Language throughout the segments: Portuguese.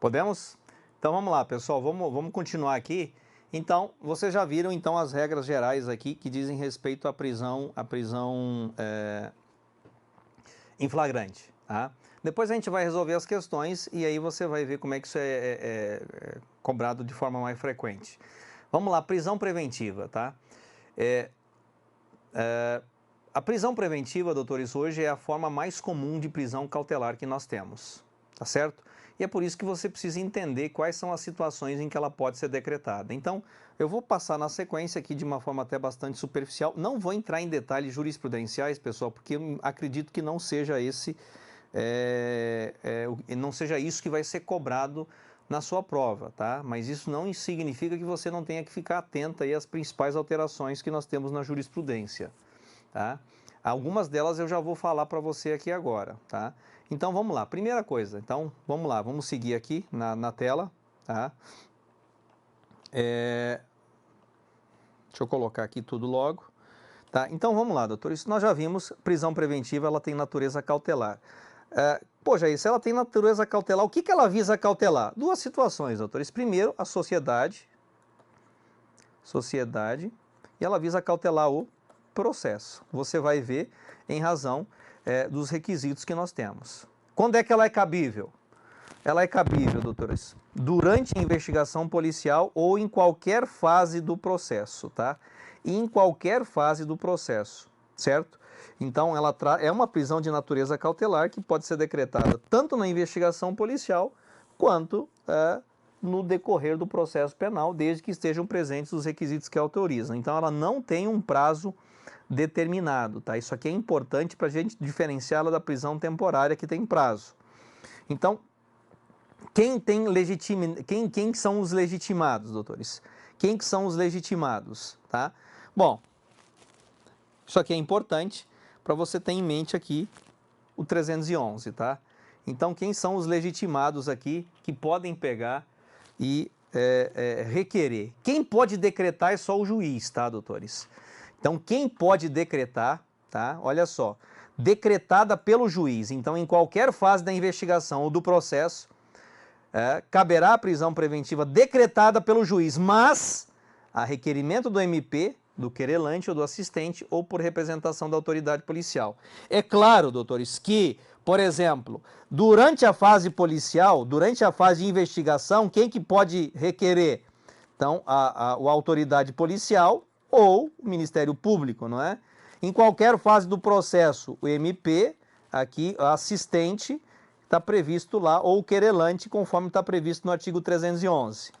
Podemos? Então vamos lá, pessoal, vamos continuar aqui. Então, vocês já viram então as regras gerais aqui que dizem respeito à prisão em flagrante, tá? Depois a gente vai resolver as questões e aí você vai ver como é que isso é cobrado de forma mais frequente. Vamos lá, prisão preventiva, tá? A prisão preventiva, doutores, hoje é a forma mais comum de prisão cautelar que nós temos, tá certo? E é por isso que você precisa entender quais são as situações em que ela pode ser decretada. Então, eu vou passar na sequência aqui de uma forma até bastante superficial. Não vou entrar em detalhes jurisprudenciais, pessoal, porque eu acredito que não seja não seja isso que vai ser cobrado na sua prova, tá? Mas isso não significa que você não tenha que ficar atento aí às principais alterações que nós temos na jurisprudência, tá? Algumas delas eu já vou falar para você aqui agora, tá? Então vamos lá, primeira coisa, então vamos lá, vamos seguir aqui na tela, tá? Deixa eu colocar aqui tudo logo, tá? Então vamos lá, doutor, isso nós já vimos, prisão preventiva, ela tem natureza cautelar. Jair, se ela tem natureza cautelar, o que ela visa cautelar? Duas situações, doutores. Primeiro, a sociedade, e ela visa cautelar o processo. Você vai ver em razão dos requisitos que nós temos. Quando é que ela é cabível? Ela é cabível, doutores, durante a investigação policial ou em qualquer fase do processo, tá? Em qualquer fase do processo, certo? Então, ela é uma prisão de natureza cautelar que pode ser decretada tanto na investigação policial quanto no decorrer do processo penal, desde que estejam presentes os requisitos que autorizam. Então, ela não tem um prazo determinado, tá? Isso aqui é importante para a gente diferenciá-la da prisão temporária que tem prazo. Então, quem são os legitimados, doutores? Quem que são os legitimados, tá? Bom, isso aqui é importante para você ter em mente aqui o 311, tá? Então, quem são os legitimados aqui que podem pegar e requerer? Quem pode decretar é só o juiz, tá, doutores? Então, quem pode decretar, tá? Olha só, decretada pelo juiz. Então, em qualquer fase da investigação ou do processo, caberá a prisão preventiva decretada pelo juiz, mas a requerimento do MP, do querelante ou do assistente, ou por representação da autoridade policial. É claro, doutores, que, por exemplo, durante a fase policial, durante a fase de investigação, quem que pode requerer? Então, a autoridade policial ou o Ministério Público, não é? Em qualquer fase do processo, o MP, aqui, o assistente, está previsto lá, ou o querelante, conforme está previsto no artigo 311.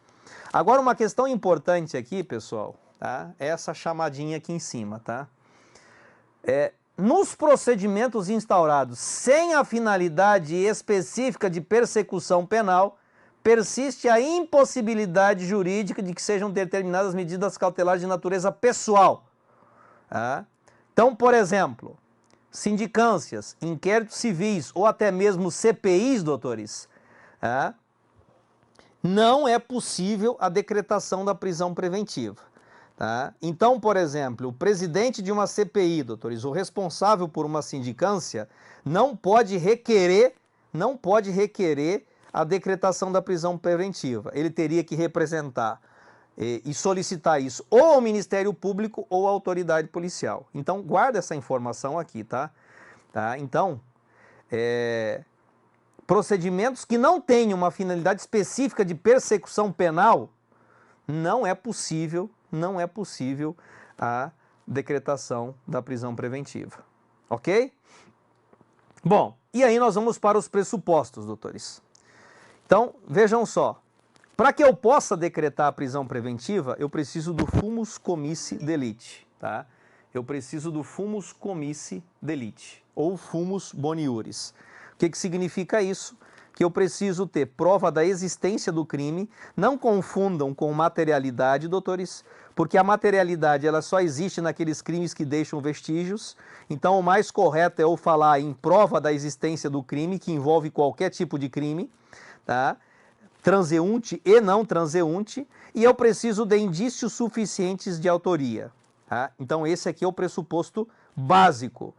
Agora, uma questão importante aqui, pessoal, tá? É essa chamadinha aqui em cima, tá? Nos procedimentos instaurados sem a finalidade específica de persecução penal, persiste a impossibilidade jurídica de que sejam determinadas medidas cautelares de natureza pessoal. Tá? Então, por exemplo, sindicâncias, inquéritos civis ou até mesmo CPIs, doutores, não é possível a decretação da prisão preventiva. Tá? Então, por exemplo, o presidente de uma CPI, doutores, o responsável por uma sindicância, não pode requerer a decretação da prisão preventiva. Ele teria que representar e solicitar isso ou ao Ministério Público ou à autoridade policial. Então, guarda essa informação aqui, tá? Então, procedimentos que não tenham uma finalidade específica de persecução penal, não é possível a decretação da prisão preventiva. Ok? Bom, e aí nós vamos para os pressupostos, doutores. Então, vejam só. Para que eu possa decretar a prisão preventiva, eu preciso do fumus comissi delicti, tá? Eu preciso do fumus comissi delicti, ou fumus boniuris. O que significa isso? Que eu preciso ter prova da existência do crime. Não confundam com materialidade, doutores, porque a materialidade ela só existe naqueles crimes que deixam vestígios. Então, o mais correto é eu falar em prova da existência do crime, que envolve qualquer tipo de crime, tá? Transeunte e não transeunte, e eu preciso de indícios suficientes de autoria. Tá? Então, esse aqui é o pressuposto básico.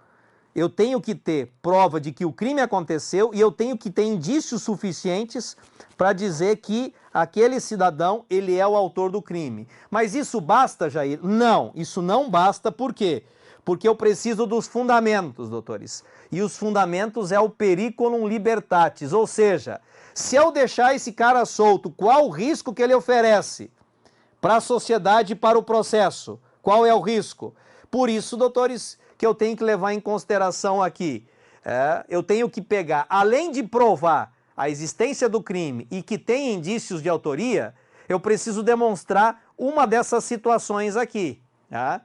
eu tenho que ter prova de que o crime aconteceu e eu tenho que ter indícios suficientes para dizer que aquele cidadão, ele é o autor do crime. Mas isso basta, Jair? Não, isso não basta. Por quê? Porque eu preciso dos fundamentos, doutores. E os fundamentos é o periculum libertatis, ou seja, se eu deixar esse cara solto, qual o risco que ele oferece para a sociedade e para o processo? Qual é o risco? Por isso, doutores, que eu tenho que levar em consideração aqui, eu tenho que pegar, além de provar a existência do crime e que tem indícios de autoria, eu preciso demonstrar uma dessas situações aqui, tá?